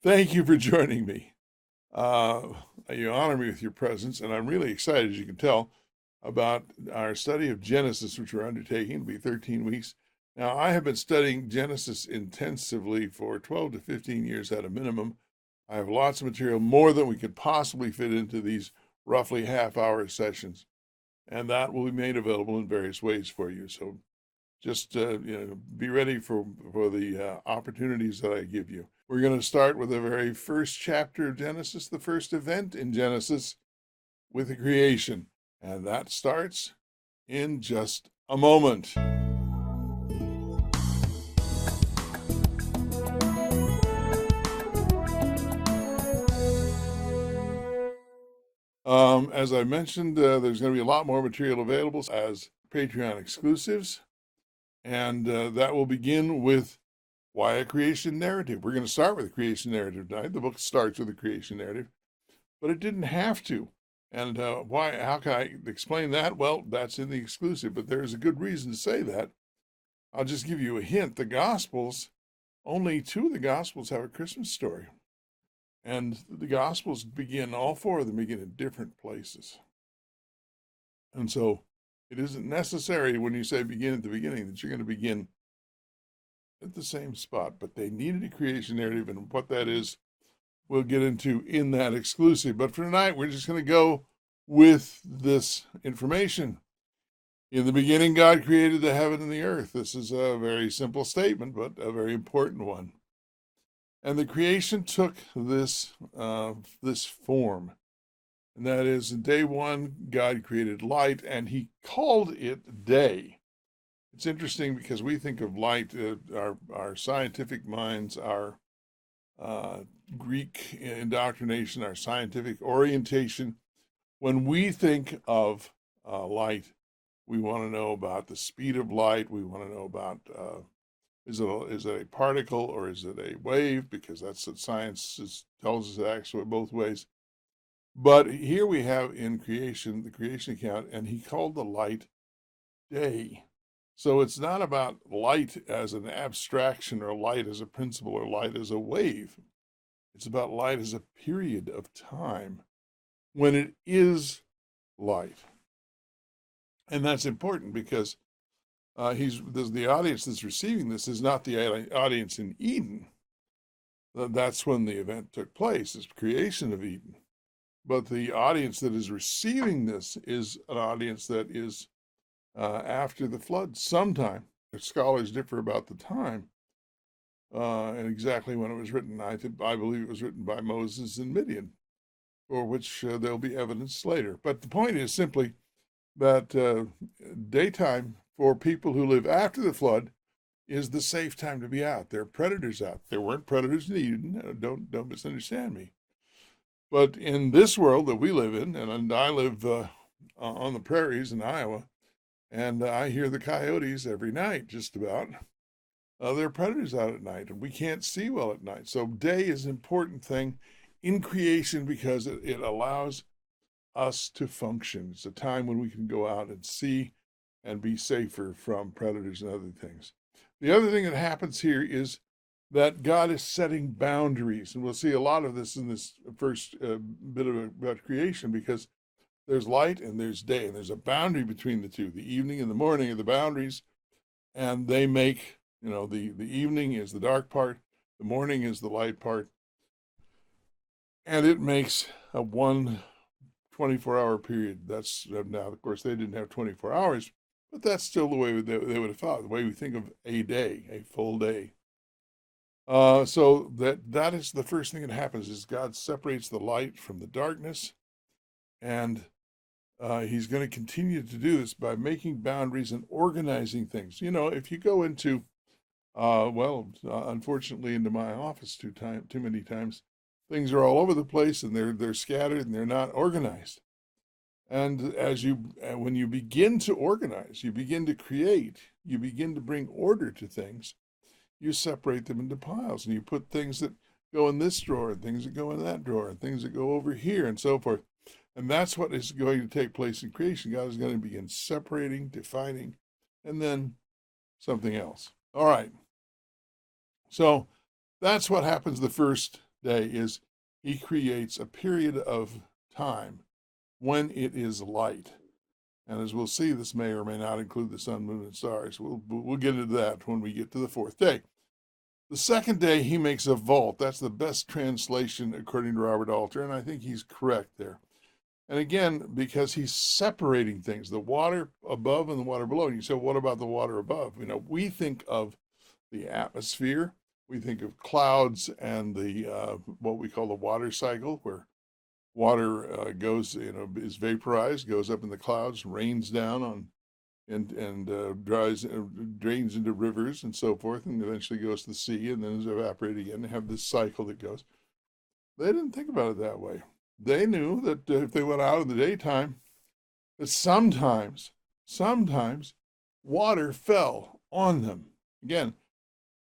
Thank you for joining me. Uh, you honor me with your presence, and I'm really excited, as you can tell, about our study of Genesis, which we're undertaking. It'll be 13 weeks. Now, I have been studying Genesis intensively for 12 to 15 years at a minimum. I have lots of material, more than we could possibly fit into these roughly half-hour sessions, and that will be made available in various ways for you. So just be ready for the opportunities that I give you. We're going to start with the very first chapter of Genesis, the first event in Genesis, with the creation, and that starts in just a moment. As I mentioned, there's going to be a lot more material available as Patreon exclusives, and that will begin with why a creation narrative. We're going to start with a creation narrative tonight. The book starts with a creation narrative, but it didn't have to. And why? How can I explain that? Well, that's in the exclusive, but there's a good reason to say that. I'll just give you a hint. The Gospels, only two of the Gospels have a Christmas story. And the Gospels begin, all four of them begin in different places. And so it isn't necessary when you say begin at the beginning that you're going to begin at the same spot, but they needed a creation narrative, and what that is, we'll get into in that exclusive. But for tonight, we're just going to go with this information. In the beginning, God created the heaven and the earth. This is a very simple statement, but a very important one. And the creation took this form. And that is, in day one, God created light, and he called it day. It's interesting because we think of light, our scientific minds, our Greek indoctrination, our scientific orientation. When we think of light, we want to know about the speed of light. We want to know about is it a particle or is it a wave? Because that's what science tells us it acts both ways. But here we have in creation, the creation account, and he called the light day. So it's not about light as an abstraction or light as a principle or light as a wave. It's about light as a period of time when it is light. And that's important because the audience that's receiving this is not the audience in Eden. That's when the event took place, is creation of Eden. But the audience that is receiving this is an audience that is after the flood sometime. Scholars differ about the time and exactly when it was written. I believe it was written by Moses and Midian, for which there'll be evidence later. But the point is simply that daytime for people who live after the flood is the safe time to be out. There are predators out. There weren't predators in Eden. Don't misunderstand me. But in this world that we live in, and I live on the prairies in Iowa, and I hear the coyotes every night, just about. There are predators out at night, and we can't see well at night. So day is an important thing in creation because it allows us to function. It's a time when we can go out and see and be safer from predators and other things. The other thing that happens here is that God is setting boundaries, and we'll see a lot of this in this first bit about creation, because there's light and there's day, and there's a boundary between the two. The evening and the morning are the boundaries, and they make, the evening is the dark part, the morning is the light part, and it makes a 24-hour period. That's now, of course, they didn't have 24 hours, but that's still the way they would have thought, the way we think of a day, a full day. So that is the first thing that happens, is God separates the light from the darkness, and he's going to continue to do this by making boundaries and organizing things. If you go into, unfortunately, into my office too many times, things are all over the place, and they're scattered and they're not organized. And when you begin to organize, you begin to create, you begin to bring order to things, you separate them into piles, and you put things that go in this drawer and things that go in that drawer and things that go over here and so forth. And that's what is going to take place in creation. God is going to begin separating, defining, and then something else. All right. So that's what happens the first day is he creates a period of time when it is light. And as we'll see, this may or may not include the sun, moon, and stars. We'll get into that when we get to the fourth day. The second day, he makes a vault. That's the best translation according to Robert Alter, and I think he's correct there. And again, because he's separating things, the water above and the water below. And you say, what about the water above? We think of the atmosphere. We think of clouds and the what we call the water cycle, where water goes, is vaporized, goes up in the clouds, rains down on, and drains into rivers and so forth, and eventually goes to the sea, and then is evaporated again. They have this cycle that goes. They didn't think about it that way. They knew that if they went out in the daytime, that sometimes water fell on them. Again,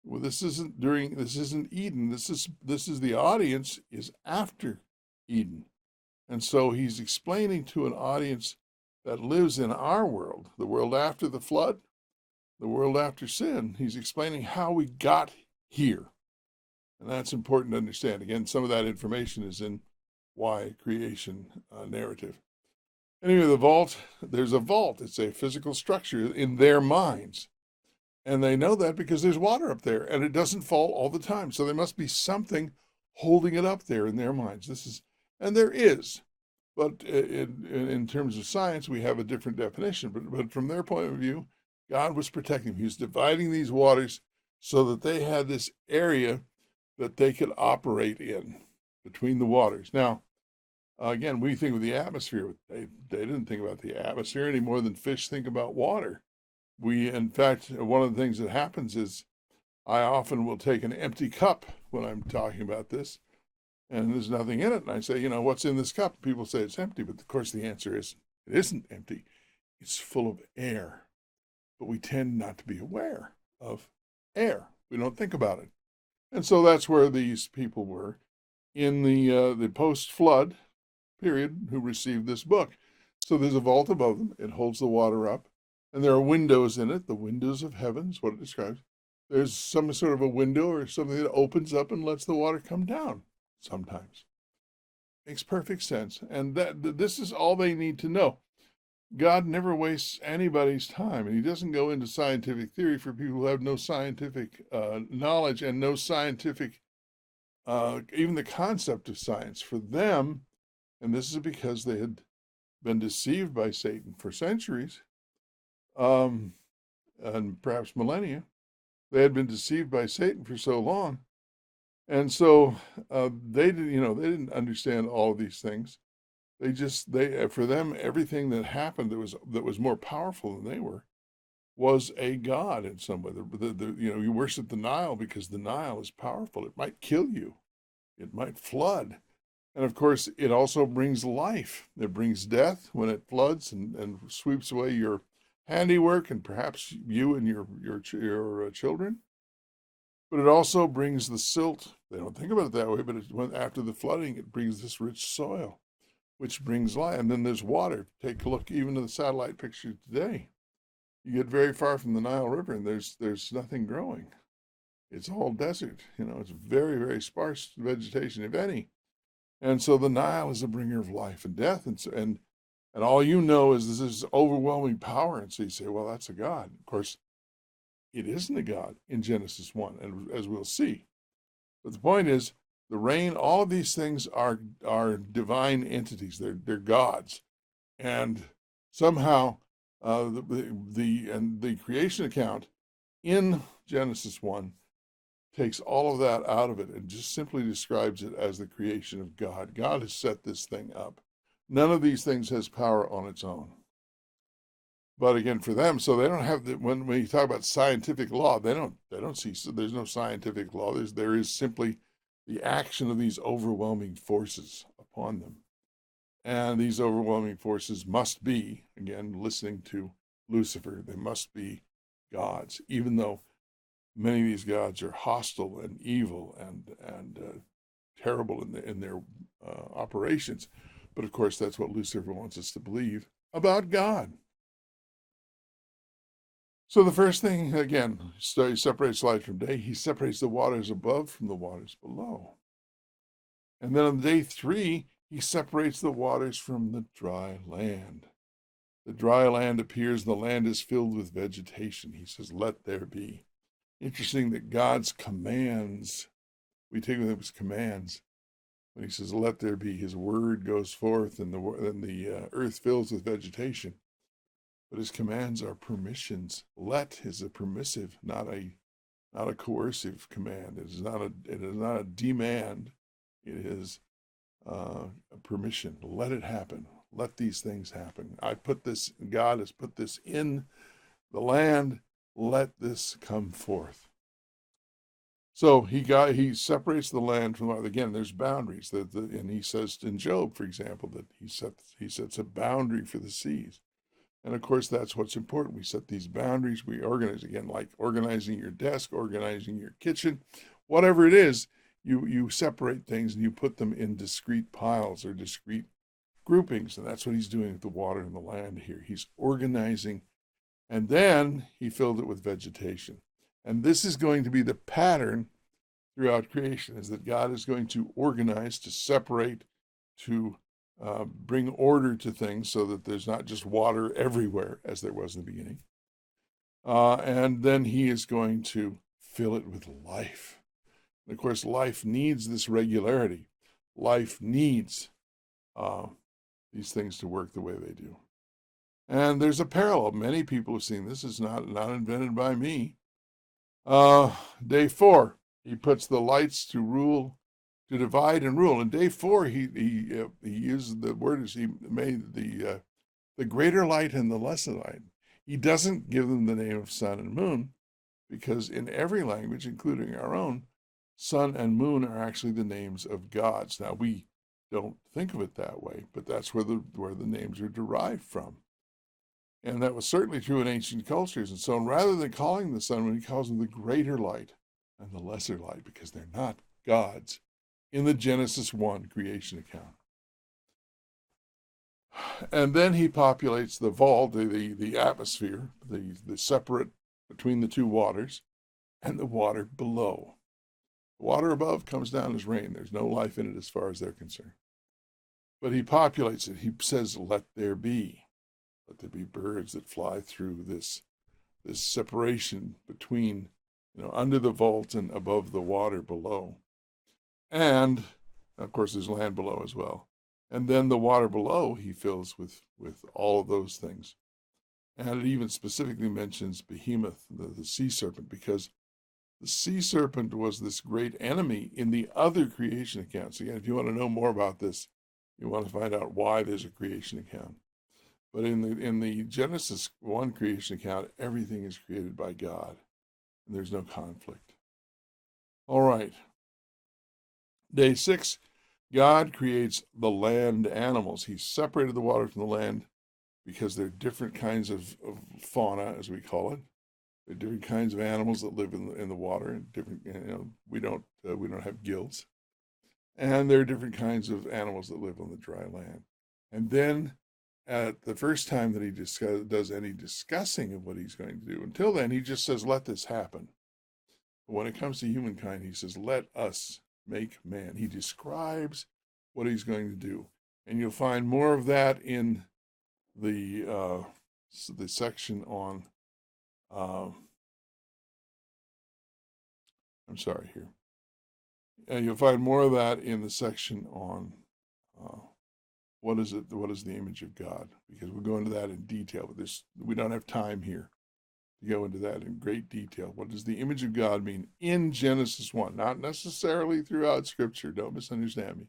well, this isn't Eden. This is the audience is after Eden. And so he's explaining to an audience that lives in our world, the world after the flood, the world after sin. He's explaining how we got here. And that's important to understand. Again, some of that information is in Why Creation narrative. Anyway, there's a vault. It's a physical structure in their minds. And they know that because there's water up there and it doesn't fall all the time. So there must be something holding it up there in their minds. And there is. But in terms of science, we have a different definition. But from their point of view, God was protecting them. He was dividing these waters so that they had this area that they could operate in between the waters. Now, again, we think of the atmosphere. They didn't think about the atmosphere any more than fish think about water. In fact, one of the things that happens is I often will take an empty cup when I'm talking about this, and there's nothing in it. And I say, what's in this cup? People say it's empty, but of course the answer is it isn't empty. It's full of air. But we tend not to be aware of air. We don't think about it. And so that's where these people were in the post-flood period who received this book. So there's a vault above them. It holds the water up. And there are windows in it, the windows of heaven is what it describes. There's some sort of a window or something that opens up and lets the water come down sometimes. Makes perfect sense. And this is all they need to know. God never wastes anybody's time, and he doesn't go into scientific theory for people who have no scientific knowledge and no scientific, even the concept of science. For them, and this is because they had been deceived by Satan for centuries, and perhaps millennia. They had been deceived by Satan for so long, and so they didn't understand all of these things. For them, everything that happened that was more powerful than they were was a god in some way. You worship the Nile because the Nile is powerful. It might kill you, it might flood, and of course, it also brings life. It brings death when it floods and sweeps away your handiwork and perhaps you and your children. But it also brings the silt. They don't think about it that way, but after the flooding, it brings this rich soil, which brings life. And then there's water. Take a look even at the satellite picture today. You get very far from the Nile River, and there's nothing growing. It's all desert. It's very, very sparse vegetation, if any. And so the Nile is a bringer of life and death, and all you know is this overwhelming power. And so you say, well, that's a god. Of course, it isn't a god in Genesis 1, and as we'll see. But the point is, the rain, all of these things are divine entities. They're gods, and somehow the creation account in Genesis 1 takes all of that out of it and just simply describes it as the creation of God. God has set this thing up. None of these things has power on its own. But again, for them, so they don't have when you talk about scientific law, they don't see. So there's no scientific law. There is simply the action of these overwhelming forces upon them, and these overwhelming forces must be, again, listening to Lucifer. They must be gods, even though many of these gods are hostile and evil and terrible in their operations. But of course, that's what Lucifer wants us to believe about God. So the first thing, again, he separates light from day. He separates the waters above from the waters below. And then on day 3, he separates the waters from the dry land. The dry land appears, the land is filled with vegetation. He says, let there be. Interesting that God's commands, we take them as commands. When he says, let there be, his word goes forth and the earth fills with vegetation. But his commands are permissions. Let is a permissive, not a coercive command. It is not a demand. It is a permission. Let it happen. Let these things happen. God has put this in the land. Let this come forth. So he separates the land from, again, there's boundaries. And he says in Job, for example, that he sets a boundary for the seas. And of course, that's what's important. We set these boundaries. We organize, again, like organizing your desk, organizing your kitchen, whatever it is, you separate things and you put them in discrete piles or discrete groupings. And that's what he's doing with the water and the land here. He's organizing. And then he filled it with vegetation. And this is going to be the pattern throughout creation, is that God is going to organize, to separate, to bring order to things so that there's not just water everywhere as there was in the beginning. And then he is going to fill it with life. And of course, life needs this regularity. Life needs these things to work the way they do. And there's a parallel. Many people have seen this. Is not invented by me. Day 4, he puts the lights to rule, to divide and rule. In day 4, he uses the word as he made the greater light and the lesser light. He doesn't give them the name of sun and moon, because in every language, including our own, sun and moon are actually the names of gods. Now, we don't think of it that way, but that's where the names are derived from. And that was certainly true in ancient cultures. And so rather than calling the sun, he calls them the greater light and the lesser light, because they're not gods in the Genesis 1 creation account. And then he populates the vault, the atmosphere, the separate between the two waters, and the water below. The water above comes down as rain. There's no life in it as far as they're concerned. But he populates it. He says, let there be. Let there be birds that fly through this separation between, under the vault and above the water below. And, of course, there's land below as well. And then the water below he fills with all of those things. And it even specifically mentions Behemoth, the sea serpent, because the sea serpent was this great enemy in the other creation accounts. Again, if you want to know more about this, you want to find out why there's a creation account. But in the Genesis 1 creation account, everything is created by God, and there's no conflict. All right. Day 6, God creates the land animals. He separated the water from the land because they're different kinds of fauna, as we call it. There are different kinds of animals that live in the water, and different. We don't have gills, and there are different kinds of animals that live on the dry land. And then, at the first time that he does any discussing of what he's going to do, until then he just says, "Let this happen." But when it comes to humankind, he says, "Let us make man." He describes what he's going to do, and you'll find more of that in the section on. I'm sorry here. And you'll find more of that in the section on what is it? What is the image of God? Because we'll go into that in detail, but we don't have time here to go into that in great detail. What does the image of God mean in Genesis 1? Not necessarily throughout Scripture. Don't misunderstand me.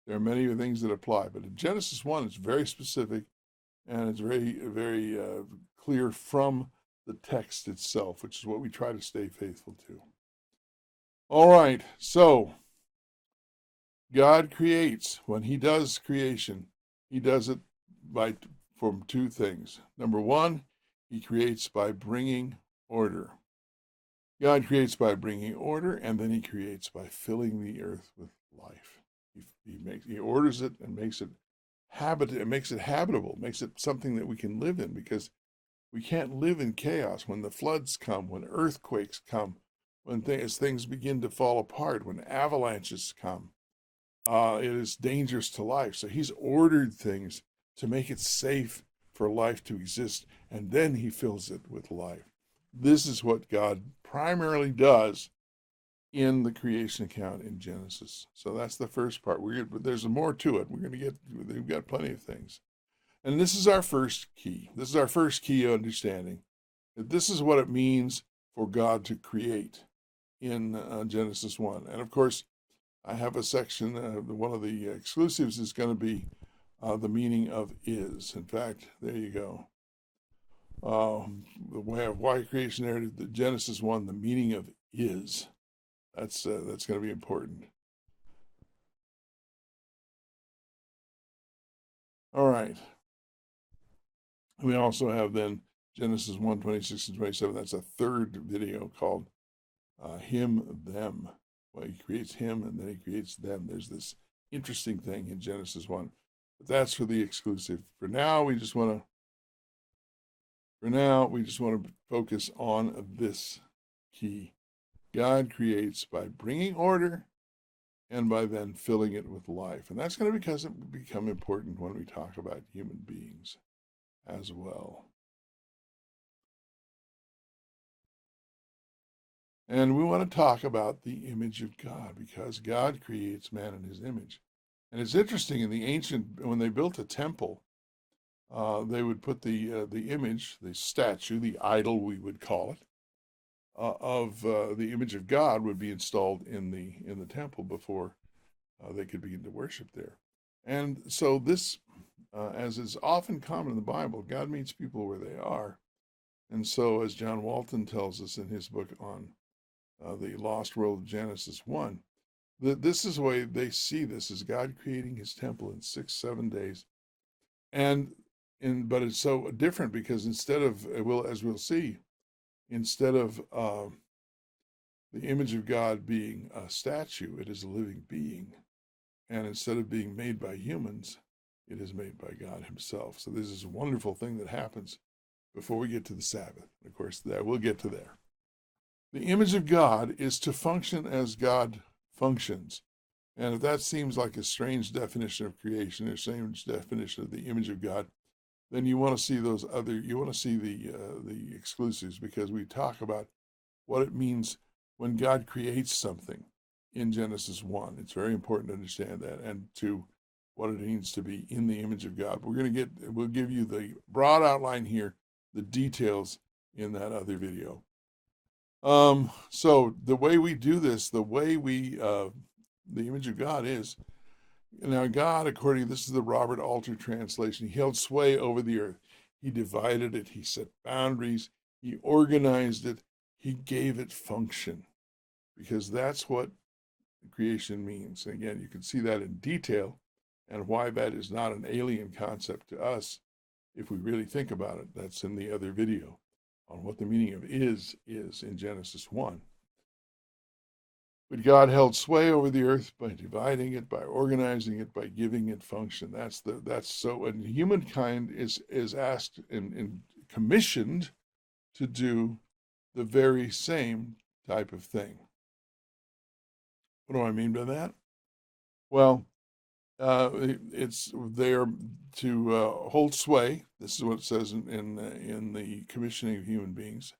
There are many things that apply, but in Genesis 1, it's very specific, and it's very, very clear from the text itself, which is what we try to stay faithful to. All right, so God creates. When he does creation, he does it from two things. Number one, he creates by bringing order. God creates by bringing order, and then he creates by filling the earth with life. He orders it and makes it habitable, makes it something that we can live in, because we can't live in chaos. When the floods come, when earthquakes come, as things begin to fall apart, when avalanches come, it is dangerous to life. So he's ordered things to make it safe for life to exist, and then he fills it with life. This is what God primarily does in the creation account in Genesis. So that's the first part. But there's more to it. We've got plenty of things. And this is our first key. This is our first key understanding that this is what it means for God to create in Genesis 1. And of course, I have a section, one of the exclusives is going to be the meaning of is. In fact, there you go. The way of why creation narrative, the Genesis 1, the meaning of is. That's going to be important. All right. We also have then Genesis 1, 26 and 27. That's a third video called him, them. Well, he creates him and then he creates them. There's this interesting thing in Genesis 1. But that's for the exclusive. For now, we just want to focus on this key. God creates by bringing order and by then filling it with life. And that's going to become important when we talk about human beings as well. And we want to talk about the image of God, because God creates man in his image. And it's interesting, in the ancient, when they built a temple, they would put the image, the statue, the idol we would call it, of the image of God would be installed in the temple before they could begin to worship there. And so this, as is often common in the Bible, God meets people where they are. And so, as John Walton tells us in his book on the lost world of Genesis 1, this is the way they see this, as God creating his temple in 6-7 days. But it's so different, because instead of, as we'll see, instead of the image of God being a statue, it is a living being. And instead of being made by humans, it is made by God himself. So this is a wonderful thing that happens before we get to the Sabbath. Of course, we'll get to there. The image of God is to function as God functions. And if that seems like a strange definition of creation, or strange definition of the image of God, then you want to see the exclusives, because we talk about what it means when God creates something in Genesis 1. It's very important to understand that, and to what it means to be in the image of God. We'll give you the broad outline here, the details in that other video. So the way we do this, the image of God is, now God, this is the Robert Alter translation, he held sway over the earth. He divided it, he set boundaries, he organized it, he gave it function, because that's what creation means. And again, you can see that in detail, and why that is not an alien concept to us if we really think about it. That's in the other video on what the meaning of is in Genesis 1. But God held sway over the earth by dividing it, by organizing it, by giving it function. And humankind is asked and commissioned to do the very same type of thing. What do I mean by that? Well, it's there to hold sway. This is what it says in the commissioning of human beings.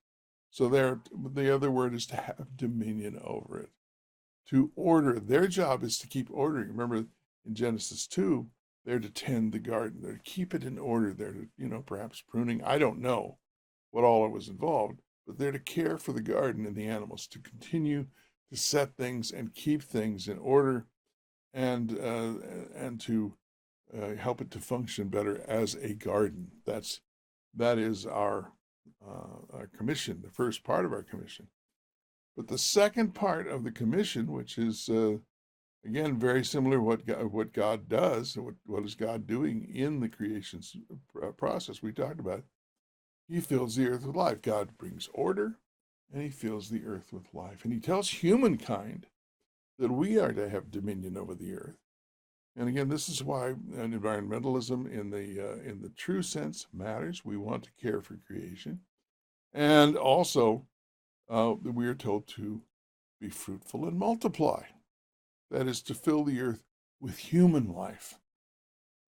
So the other word is to have dominion over it, to order. Their job is to keep ordering. Remember, in Genesis 2, they're to tend the garden. They're to keep it in order. They're to, perhaps pruning. I don't know what all it was involved, but they're to care for the garden and the animals, to continue to set things and keep things in order, and to help it to function better as a garden. That is our commission, the first part of our commission. But the second part of the commission, which is again very similar to what God does, what is God doing in the creation process we talked about, he fills the earth with life. God brings order, and he fills the earth with life. And he tells humankind that we are to have dominion over the earth. And again, this is why environmentalism in the true sense matters. We want to care for creation. And also, we are told to be fruitful and multiply. That is, to fill the earth with human life.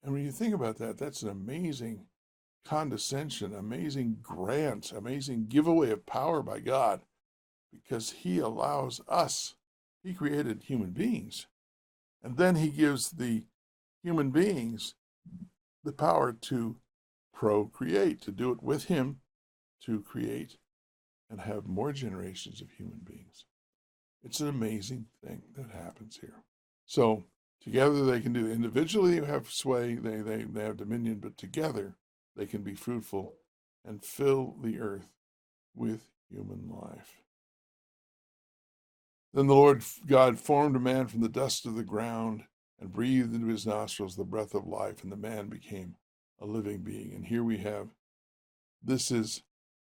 And when you think about that, that's an amazing condescension, amazing grant, amazing giveaway of power by God, because he allows us, he created human beings, and then he gives the human beings the power to procreate, to do it with him, to create and have more generations of human beings. It's an amazing thing that happens here. So together they can do it. Individually they have sway, they have dominion, but together they can be fruitful and fill the earth with human life. Then the Lord God formed a man from the dust of the ground and breathed into his nostrils the breath of life, and the man became a living being. And here we have, this is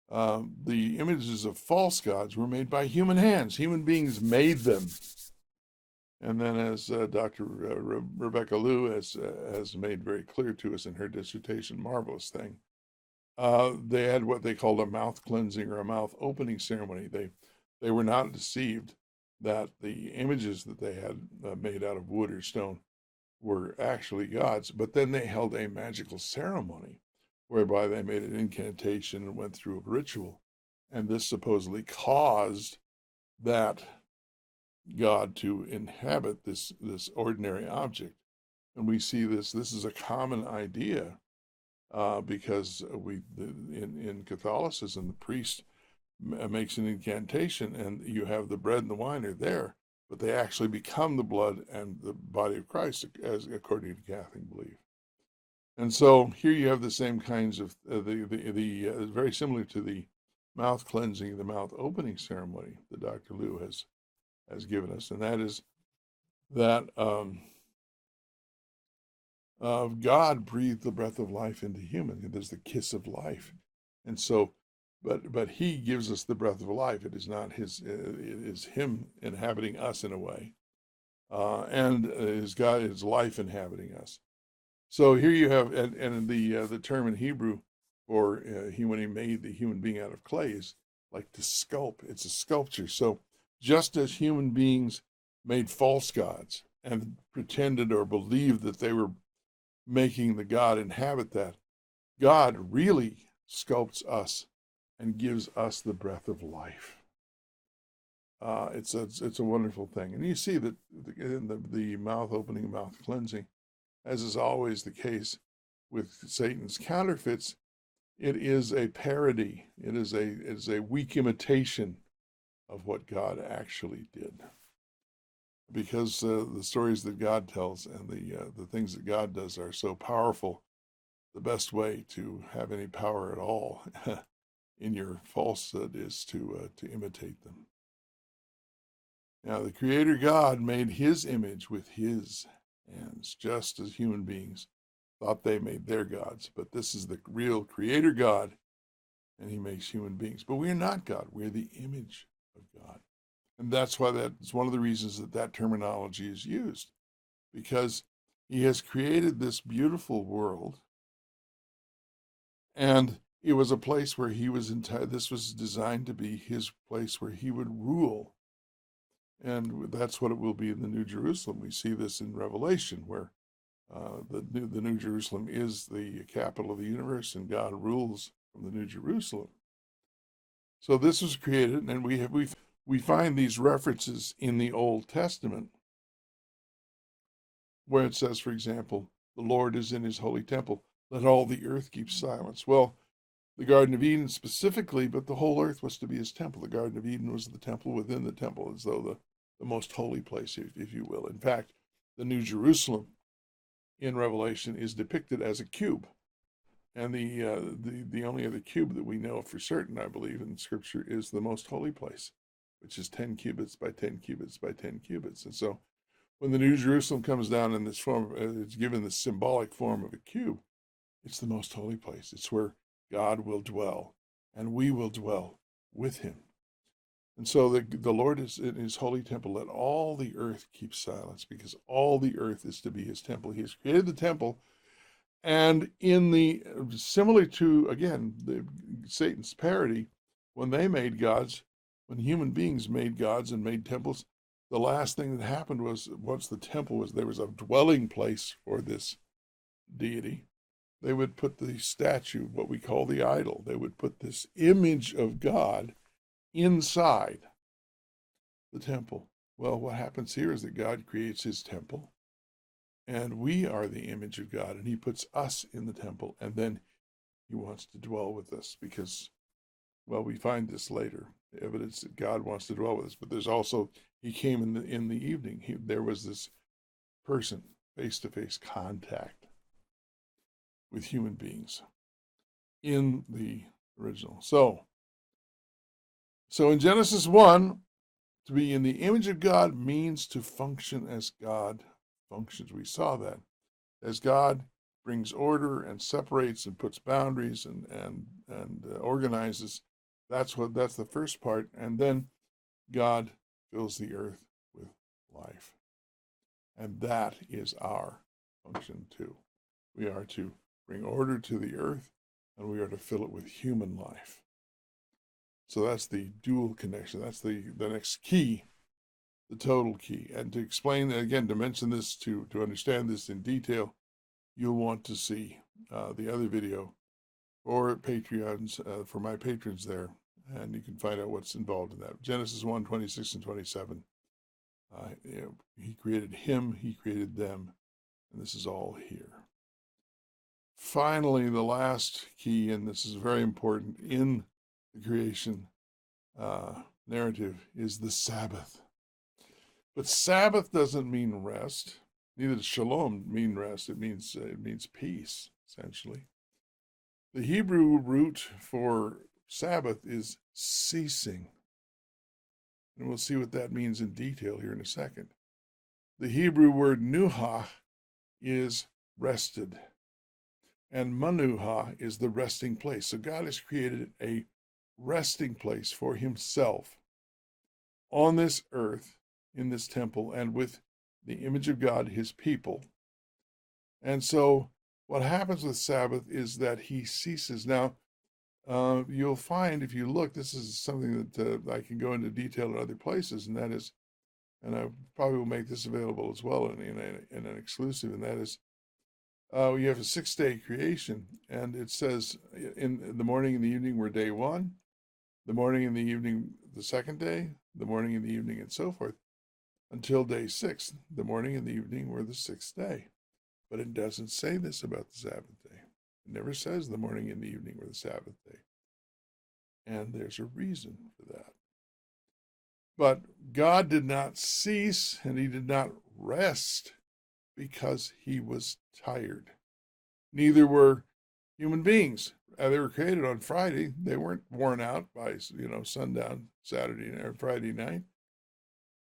the images of false gods were made by human hands. Human beings made them. And then, as Dr. Rebecca Liu has made very clear to us in her dissertation, marvelous thing, they had what they called a mouth cleansing or a mouth opening ceremony. They were not deceived that the images that they had made out of wood or stone were actually gods, but then they held a magical ceremony whereby they made an incantation and went through a ritual. And this supposedly caused that God to inhabit this ordinary object. And we see this is a common idea because in Catholicism, the priest makes an incantation and you have the bread and the wine are there, but they actually become the blood and the body of Christ, as according to Catholic belief. And so here you have the same kinds of very similar to the mouth cleansing, the mouth opening ceremony that Dr. Liu has given us, and that is that God breathed the breath of life into human. It is the kiss of life, and so, but He gives us the breath of life. It is not His. It is Him inhabiting us in a way, and is God, is life inhabiting us. So here you have, and the term in Hebrew for when he made the human being out of clay is like to sculpt. It's a sculpture. So just as human beings made false gods and pretended or believed that they were making the God inhabit that, God really sculpts us and gives us the breath of life. It's a wonderful thing. And you see that in the mouth opening, mouth cleansing, as is always the case with Satan's counterfeits, it is a parody. It is a weak imitation of what God actually did. Because the stories that God tells and the things that God does are so powerful, the best way to have any power at all in your falsehood is to imitate them. Now, the Creator God made His image with His hands, just as human beings thought they made their gods. But this is the real Creator God, and He makes human beings. But we are not God. We're the image of God. And that's why that's one of the reasons that terminology is used, because He has created this beautiful world, and it was a place where He was this was designed to be His place where He would rule. And that's what it will be in the New Jerusalem. We see this in Revelation, where the New Jerusalem is the capital of the universe, and God rules from the New Jerusalem. So this was created, and we find these references in the Old Testament, where it says, for example, the Lord is in His holy temple. Let all the earth keep silence. Well, the Garden of Eden specifically, but the whole earth was to be His temple. The Garden of Eden was the temple within the temple, as though the most holy place, if you will. In fact, the New Jerusalem in Revelation is depicted as a cube. And the only other cube that we know for certain, I believe, in Scripture is the most holy place, which is 10 cubits by 10 cubits by 10 cubits. And so when the New Jerusalem comes down in this form, it's given the symbolic form of a cube, it's the most holy place. It's where God will dwell, and we will dwell with Him. And so the Lord is in His holy temple. Let all the earth keep silence, because all the earth is to be His temple. He has created the temple, and similar to, again, Satan's parody, when they made gods, when human beings made gods and made temples, the last thing that happened was once the temple was, there was a dwelling place for this deity. They would put the statue, what we call the idol, they would put this image of God inside the temple. Well, what happens here is that God creates his temple, and we are the image of God, and he puts us in the temple, and then he wants to dwell with us because, well, we find this later, evidence that God wants to dwell with us. But there's also, he came in the evening. There was this person, face-to-face contact with human beings in the original. So in Genesis 1, to be in the image of God means to function as God functions. We saw that. As God brings order and separates and puts boundaries and organizes, that's the first part. And then God fills the earth with life. And that is our function too. We are to bring order to the earth, and we are to fill it with human life. So that's the dual connection. That's the next key, the total key. And to explain, again, to mention this, to understand this in detail, you'll want to see the other video or Patreons, for my patrons there, and you can find out what's involved in that. Genesis 1, 26 and 27. He created him, he created them, and this is all here. Finally, the last key, and this is very important in the creation narrative, is the Sabbath. But Sabbath doesn't mean rest. Neither does shalom mean rest. It means peace, essentially. The Hebrew root for Sabbath is ceasing. And we'll see what that means in detail here in a second. The Hebrew word nuha is rested. And manuha is the resting place. So God has created a resting place for himself on this earth, in this temple, and with the image of God, his people. And so what happens with Sabbath is that he ceases. Now, you'll find, if you look, this is something that I can go into detail in other places, and that is, and I probably will make this available as well in an exclusive, and that is, you have a 6-day creation, and it says in the morning and the evening were day one, the morning and the evening the second day, the morning and the evening, and so forth, until day 6. The morning and the evening were the 6th day. But it doesn't say this about the Sabbath day. It never says the morning and the evening were the Sabbath day. And there's a reason for that. But God did not cease, and he did not rest because he was tired. Neither were human beings. They were created on Friday. They weren't worn out by, sundown Saturday or Friday night.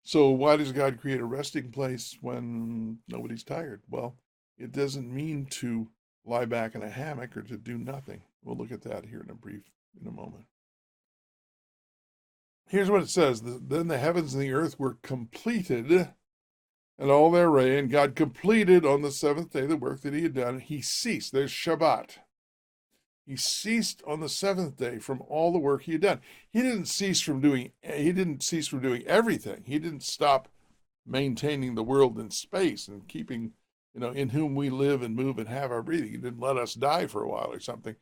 So why does God create a resting place when nobody's tired? Well, it doesn't mean to lie back in a hammock or to do nothing. We'll look at that here in a moment. Here's what it says. Then the heavens and the earth were completed, and all their array, and God completed on the 7th day the work that he had done. He ceased. There's Shabbat. He ceased on the 7th day from all the work he had done. He didn't cease from doing everything. He didn't stop maintaining the world in space and keeping, in whom we live and move and have our being. He didn't let us die for a while or something.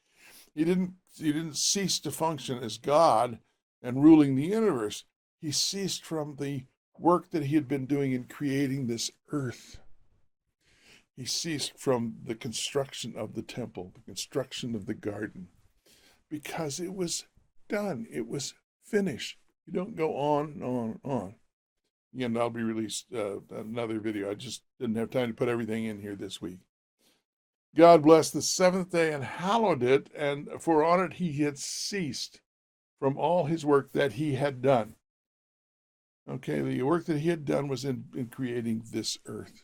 He didn't cease to function as God and ruling the universe. He ceased from the work that he had been doing in creating this earth. He ceased from the construction of the temple, the construction of the garden, because it was done. It was finished. You don't go on and on and on. Again, that'll be released another video. I just didn't have time to put everything in here this week. God blessed the 7th day and hallowed it, and for on it he had ceased from all his work that he had done. Okay, the work that he had done was in creating this earth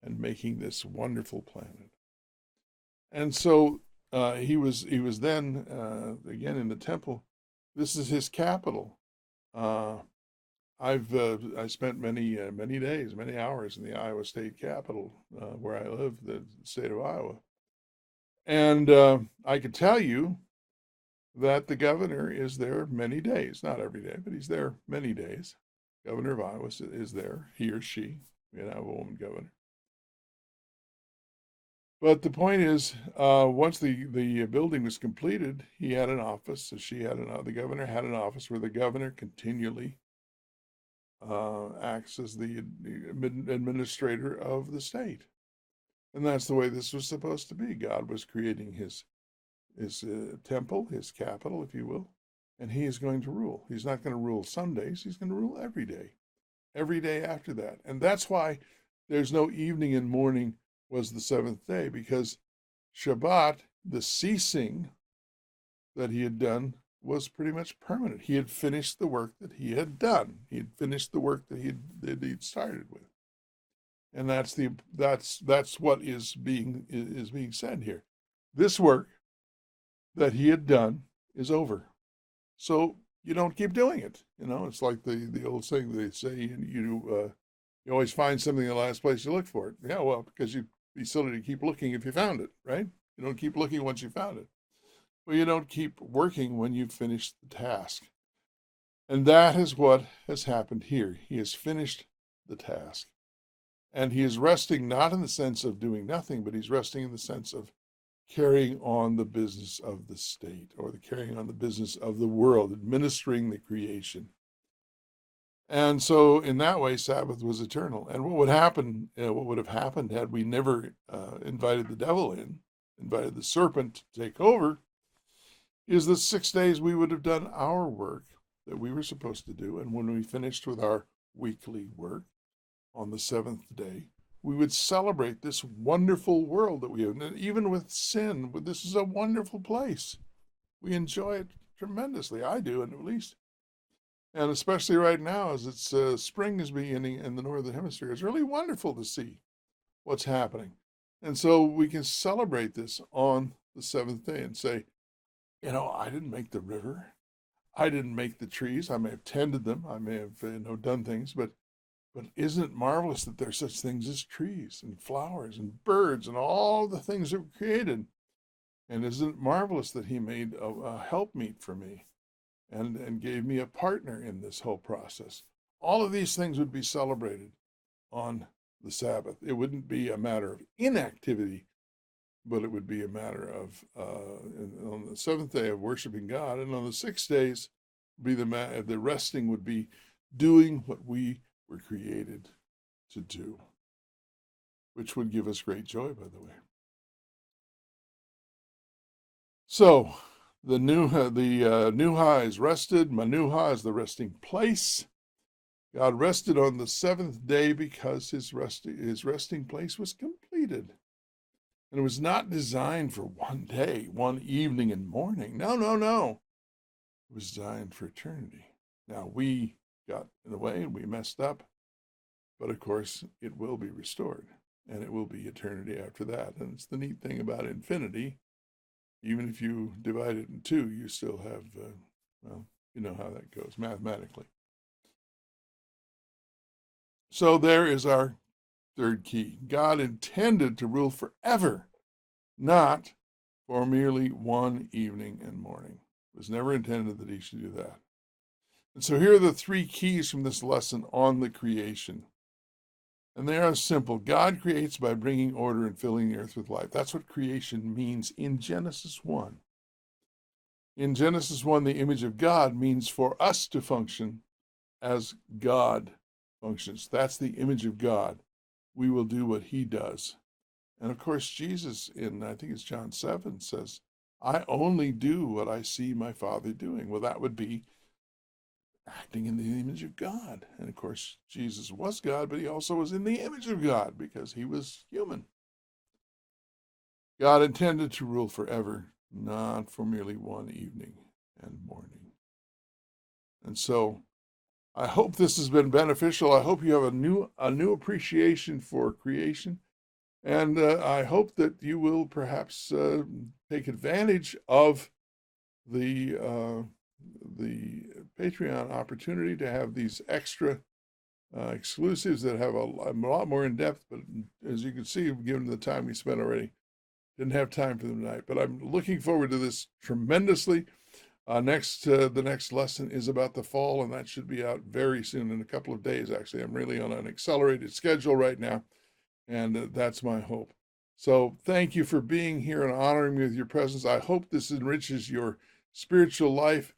and making this wonderful planet. And so he was then again in the temple. This is his capital. I spent many days, many hours in the Iowa State Capitol, where I live, the state of Iowa. And I could tell you that the governor is there many days, not every day, but he's there many days. governor of Iowa, is there, he or she. We now have a woman governor. But the point is, once the building was completed, he had an office. So the governor had an office where the governor continually acts as the administrator of the state. And that's the way this was supposed to be. God was creating his temple, his capital, if you will, and he is going to rule. He's not going to rule some days. He's going to rule every day after that. And that's why there's no evening and morning was the seventh day, because Shabbat, the ceasing that he had done, was pretty much permanent. He had finished the work that he had done. He had finished the work that he'd started with. And that's what is being said here. This work that he had done is over. So you don't keep doing it. It's like the old saying they say, you always find something in the last place you look for it. Yeah, well, because you'd be silly to keep looking if you found it, right? You don't keep looking once you found it. Well, you don't keep working when you've finished the task. And that is what has happened here. He has finished the task. And he is resting not in the sense of doing nothing, but he's resting in the sense of carrying on the business of the state, or carrying on the business of the world, administering the creation. And so in that way, Sabbath was eternal. And what would have happened had we never invited the devil in, invited the serpent to take over, is that 6 days we would have done our work that we were supposed to do. And when we finished with our weekly work on the seventh day, we would celebrate this wonderful world that we have. And even with sin, this is a wonderful place. We enjoy it tremendously. I do, at least. And especially right now, as it's spring is beginning in the northern hemisphere, it's really wonderful to see what's happening. And so we can celebrate this on the seventh day and say, I didn't make the river. I didn't make the trees. I may have tended them. I may have done things, but isn't it marvelous that there's such things as trees and flowers and birds and all the things that were created? And isn't it marvelous that he made a helpmeet for me and gave me a partner in this whole process? All of these things would be celebrated on the Sabbath. It wouldn't be a matter of inactivity, but it would be a matter of, on the seventh day, of worshiping God. And on the 6 days, the resting would be doing what we were created to do, which would give us great joy, by the way. So the Nuha is rested. Manuha is the resting place. God rested on the seventh day because his resting place was completed. And it was not designed for one day, one evening and morning. No. It was designed for eternity. Now, we got in the way and we messed up, but of course, it will be restored, and it will be eternity after that. And it's the neat thing about infinity. Even if you divide it in two, you still have, you know how that goes mathematically. So there is our third key. God intended to rule forever, not for merely one evening and morning. It was never intended that he should do that. And so here are the three keys from this lesson on the creation. And they are simple. God creates by bringing order and filling the earth with life. That's what creation means in Genesis 1. In Genesis 1, the image of God means for us to function as God functions. That's the image of God. We will do what he does. And of course, Jesus, I think it's John 7, says, I only do what I see my Father doing. Well, that would be acting in the image of God. And of course, Jesus was God, but he also was in the image of God because he was human. God intended to rule forever, not for merely one evening and morning. And so I hope this has been beneficial. I hope you have a new appreciation for creation. And I hope that you will perhaps take advantage of the Patreon opportunity to have these extra exclusives that have a lot more in depth. But as you can see, given the time we spent already, didn't have time for them tonight. But I'm looking forward to this tremendously. The next lesson is about the fall, and that should be out very soon, in a couple of days, actually. I'm really on an accelerated schedule right now, and that's my hope. So thank you for being here and honoring me with your presence. I hope this enriches your spiritual life,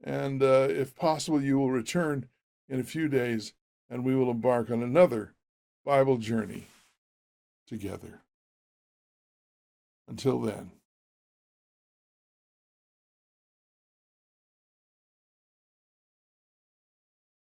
and if possible, you will return in a few days, and we will embark on another Bible journey together. Until then.